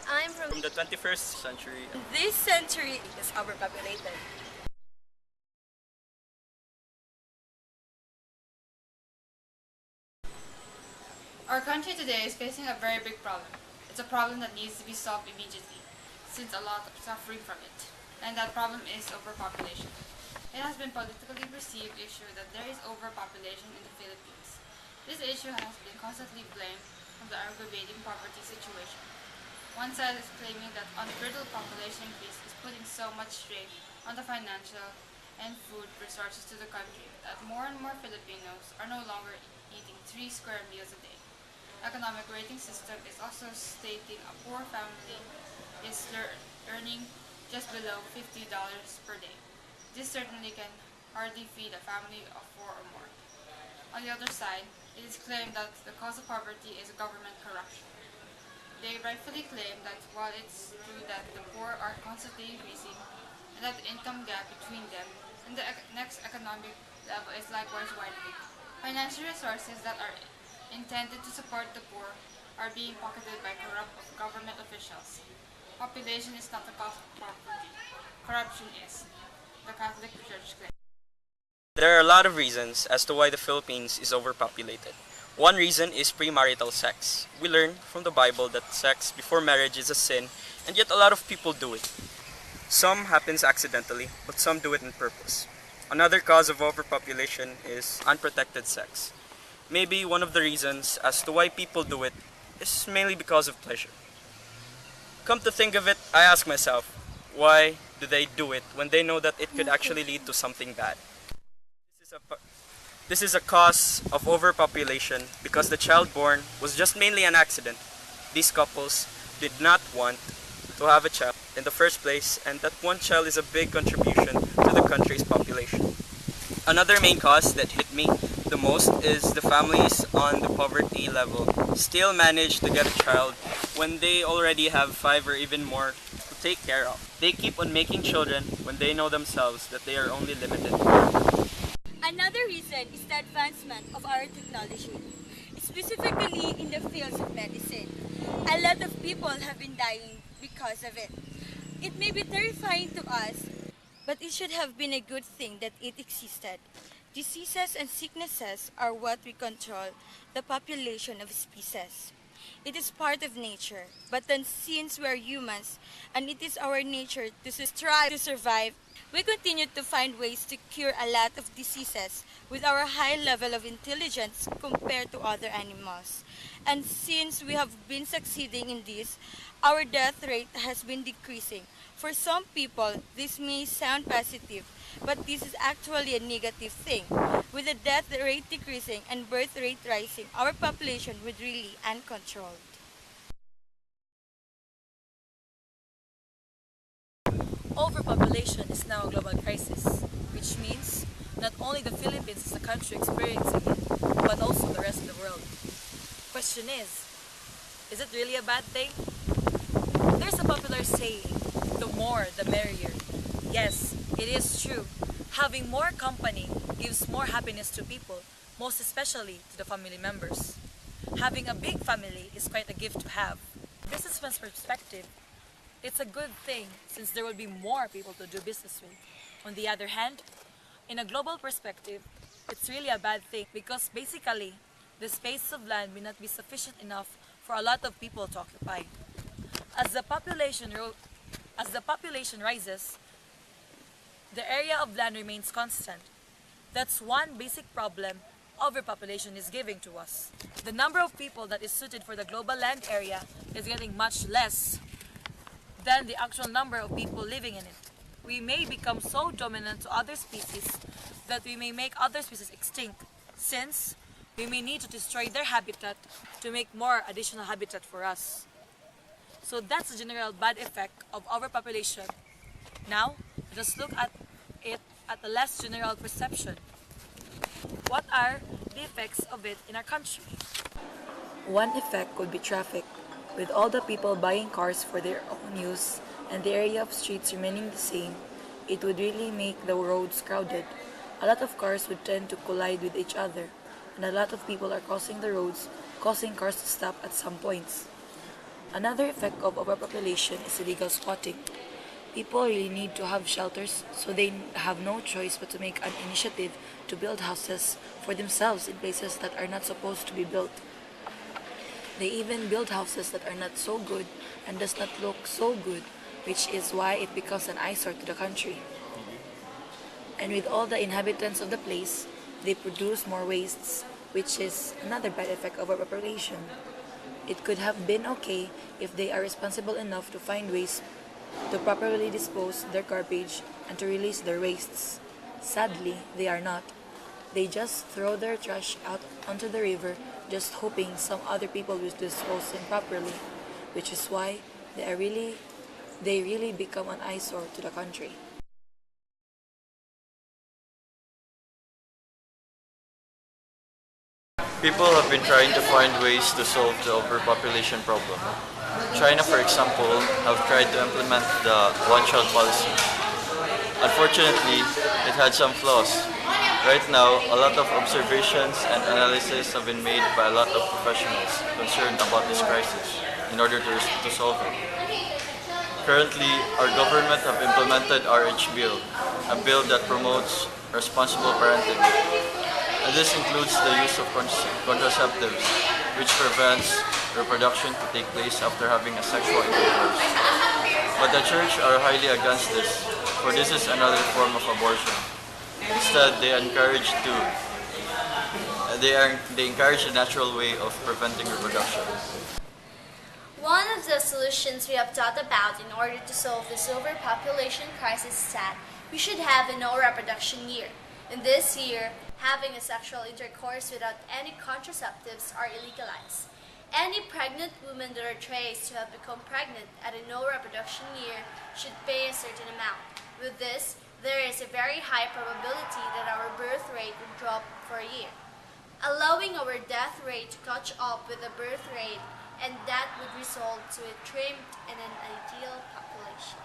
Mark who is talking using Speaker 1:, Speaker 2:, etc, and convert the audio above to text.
Speaker 1: I'm from
Speaker 2: From the 21st century.
Speaker 1: this century is overpopulated.
Speaker 3: Our country today is facing a very big problem. It's a problem that needs to be solved immediately, since a lot are suffering from it. And that problem is overpopulation. It has been politically perceived issue that there is overpopulation in the Philippines. This issue has been constantly blamed from the aggravating poverty situation. One side is claiming that unbridled population increase is putting so much strain on the financial and food resources to the country that more and more Filipinos are no longer eating 3 square meals a day. Economic rating system is also stating a poor family is earning just below $50 per day. This certainly can hardly feed a family of 4 or more. On the other side, it is claimed that the cause of poverty is government corruption. They rightfully claim that while it's true that the poor are constantly increasing and that the income gap between them and the next economic level is likewise widening, financial resources that are intended to support the poor are being pocketed by corrupt government officials. Population is not the cause of poverty. Corruption is, the Catholic Church claims.
Speaker 2: There are a lot of reasons as to why the Philippines is overpopulated. One reason is premarital sex. We learn from the Bible that sex before marriage is a sin, and yet a lot of people do it. Some happens accidentally, but some do it on purpose. Another cause of overpopulation is unprotected sex. Maybe one of the reasons as to why people do it is mainly because of pleasure. Come to think of it, I ask myself, why do they do it when they know that it could actually lead to something bad? This is a cause of overpopulation because the child born was just mainly an accident. These couples did not want to have a child in the first place, and that one child is a big contribution to the country's population. Another main cause that hit me the most is the families on the poverty level still manage to get a child when they already have 5 or even more to take care of. They keep on making children when they know themselves that they are only limited.
Speaker 1: Another reason is the advancement of our technology, specifically in the fields of medicine. A lot of people have been dying because of it. It may be terrifying to us, but it should have been a good thing that it existed. Diseases and sicknesses are what we control the population of species. It is part of nature, but then since we are humans and it is our nature to strive to survive, we continue to find ways to cure a lot of diseases with our high level of intelligence compared to other animals. And since we have been succeeding in this, our death rate has been decreasing. For some people, this may sound positive, but this is actually a negative thing. With the death rate decreasing and birth rate rising, our population would really uncontrolled.
Speaker 4: Overpopulation is now a global crisis, which means not only the Philippines is a country experiencing it, but also the rest of the world. Question is it really a bad thing? There's a popular saying, the more the merrier. Yes, it is true. Having more company gives more happiness to people, most especially to the family members. Having a big family is quite a gift to have. Businessman's perspective, it's a good thing since there will be more people to do business with. On the other hand, in a global perspective, it's really a bad thing because basically, the space of land may not be sufficient enough for a lot of people to occupy. As the population rises, the area of land remains constant. That's one basic problem overpopulation is giving to us. The number of people that is suited for the global land area is getting much less than the actual number of people living in it. We may become so dominant to other species that we may make other species extinct, since we may need to destroy their habitat to make more additional habitat for us. So that's the general bad effect of overpopulation. Now, let us look at it at a less general perception. What are the effects of it in our country? One effect could be traffic. With all the people buying cars for their own use and the area of streets remaining the same, it would really make the roads crowded. A lot of cars would tend to collide with each other, and a lot of people are crossing the roads, causing cars to stop at some points. Another effect of overpopulation is illegal squatting. People really need to have shelters, so they have no choice but to make an initiative to build houses for themselves in places that are not supposed to be built. They even build houses that are not so good and does not look so good, which is why it becomes an eyesore to the country. And with all the inhabitants of the place, they produce more wastes, which is another bad effect of overpopulation. It could have been okay if they are responsible enough to find ways to properly dispose their garbage and to release their wastes. Sadly, they are not. They just throw their trash out onto the river, just hoping some other people will dispose it properly, which is why they really become an eyesore to the country.
Speaker 5: People have been trying to find ways to solve the overpopulation problem. China, for example, have tried to implement the one-child policy. Unfortunately, it had some flaws. Right now, a lot of observations and analysis have been made by a lot of professionals concerned about this crisis in order to solve it. Currently, our government have implemented RH Bill, a bill that promotes responsible parenting. And this includes the use of contraceptives, which prevents reproduction to take place after having a sexual intercourse. But the church are highly against this, for this is another form of abortion. Instead, they encourage the natural way of preventing reproduction.
Speaker 6: One of the solutions we have thought about in order to solve this overpopulation crisis is that we should have a no reproduction year. In this year, having a sexual intercourse without any contraceptives are illegalized. Any pregnant woman that are traced to have become pregnant at a no reproduction year should pay a certain amount. With this, there is a very high probability that our birth rate would drop for a year, allowing our death rate to catch up with the birth rate, and that would result to a trimmed and an ideal population.